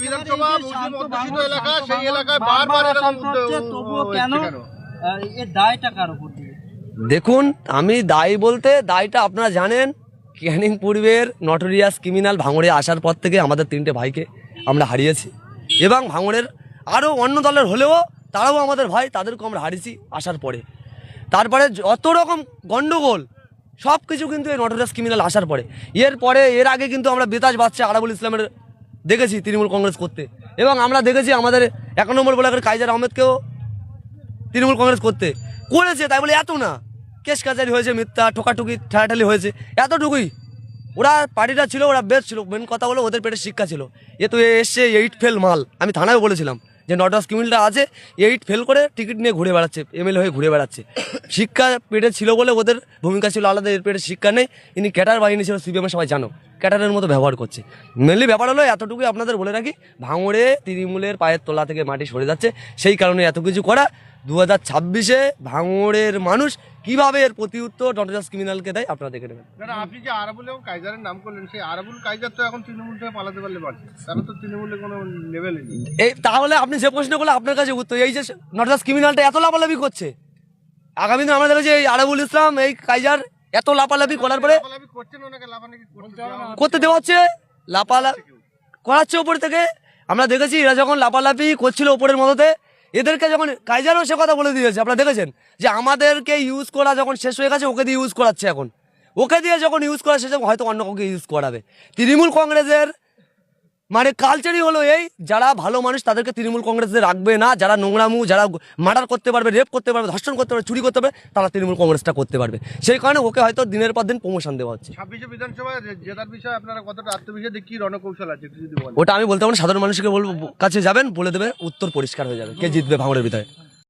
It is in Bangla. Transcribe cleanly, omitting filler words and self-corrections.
বিধানসভা মুসলিম অধ্যুষিত এলাকা, সেই এলাকায় বারবার এরকম তবুও কেন এর দায়টা কার উপর দিবে? দেখুন, আমি দায়ী বলতে দায়টা আপনারা জানেন, ক্যানিং পূর্বের নটোরিয়াস ক্রিমিনাল ভাঙড়ে আসার পর থেকে আমাদের 3টে ভাইকে আমরা হারিয়েছি, এবং ভাঙড়ের আরও অন্য দলের হলেও তারাও আমাদের ভাই, তাদেরকেও আমরা হারিয়েছি আসার পরে। তারপরে যত রকম গণ্ডগোল সব কিছু কিন্তু এই নটোরিয়াস ক্রিমিনাল আসার পরে। এর আগে কিন্তু আমরা বেতাজ বাচ্চা আরাবুল ইসলামের দেখেছি তৃণমূল কংগ্রেস করতে, এবং আমরা দেখেছি আমাদের 1 নম্বর ব্লকের কাইজার আহমেদকেও তৃণমূল কংগ্রেস করেছে। তাই বলে এত না, কেস কাচারি হয়েছে, মিথ্যা ঠোকাঠুকি ঠেলাঠালি হয়েছে, এতটুকুই। ওরা পার্টিটা ছিল, ওরা বেশ ছিল, মেন কথা হলো ওদের পেটে শিক্ষা ছিল। তো এসছে 8 ফেল মাল। আমি থানায় বলেছিলাম যে নটরাজ ক্রিমিনালটা আছে, 8 ফেল করে টিকিট নিয়ে ঘুরে বেড়াচ্ছে, এমএলএ হয়ে ঘুরে বেড়াচ্ছে। শিক্ষা পেটে ছিল বলে ওদের ভূমিকা ছিল আলাদা, এর পেটে শিক্ষা নেই। ইনি ক্যাটার বাহিনী ছিল, সিপিএম সবাই জানো, ক্যাটারের মতো ব্যবহার করছে। মেনলি ব্যাপার হলো এতটুকুই আপনাদের বলে রাখি, ভাঙড়ে তৃণমূলের পায়ের তলা থেকে মাটি সরে যাচ্ছে, সেই কারণে এত কিছু করা। 2026-এ ভাঙড়ের মানুষ কিভাবে এর প্রতি উত্তর নটরাজ ক্রিমিনালকে দেয় আপনারা দেখে নেবেন। আপনি যে আরাবুল এবং কাইজারের নাম করলেন, সেই আরাবুল কাইজার তো এখন তৃণমূল থেকে পালাতে পারলে পারছে, তারা তো তৃণমূলের কোনো লেভেলে নেই। এই তাহলে আপনি যে প্রশ্ন করলে আপনার কাছে উত্তর, এই যে নটরাজ ক্রিমিনালটা এত লাফালাফি করছে, আগামী দিন আমরা দেখেছি এই আরাবুল ইসলাম, এই কাইজার এত লাফালাফি করার পরে করতে দেওয়া হচ্ছে, লাফালাফি করাচ্ছে ওপর থেকে। আমরা দেখেছি এরা যখন লাফালাফি করছিল ওপরের মধ্যে, এদেরকে যখন কাইজারও সে কথা বলে দিয়েছে, আপনারা দেখেছেন যে আমাদেরকে ইউজ করা যখন শেষ হয়ে গেছে, ওকে দিয়ে ইউজ করাচ্ছে। এখন ওকে দিয়ে যখন ইউজ করা শেষ হবে, হয়তো অন্য কাউকে ইউজ করাবে। তৃণমূল কংগ্রেসের মানে কালচারই হলো এই, যারা ভালো মানুষ তাদেরকে তৃণমূল কংগ্রেসে রাখবে না, যারা নোংরামু, যারা মার্ডার করতে পারবে, রেপ করতে পারবে, ধর্ষণ করতে পারবে, চুরি করতে পারবে, তারা তৃণমূল কংগ্রেসটা করতে পারবে। সেই কারণে ওকে হয়তো দিনের পর দিন প্রমোশন দেওয়া হচ্ছে। 26 বিধানসভায় জেতার বিষয়ে আপনারা কতটা আত্মবিশ্বাসী, কি রণকৌশল আছে যদি বলেন? ওটা আমি বলতে পারি, সাধারণ মানুষকে বলবো, কাছে যাবেন, বলে দেবে, উত্তর পরিষ্কার হয়ে যাবে কে জিতবে ভাঙড়ের ভিতরে।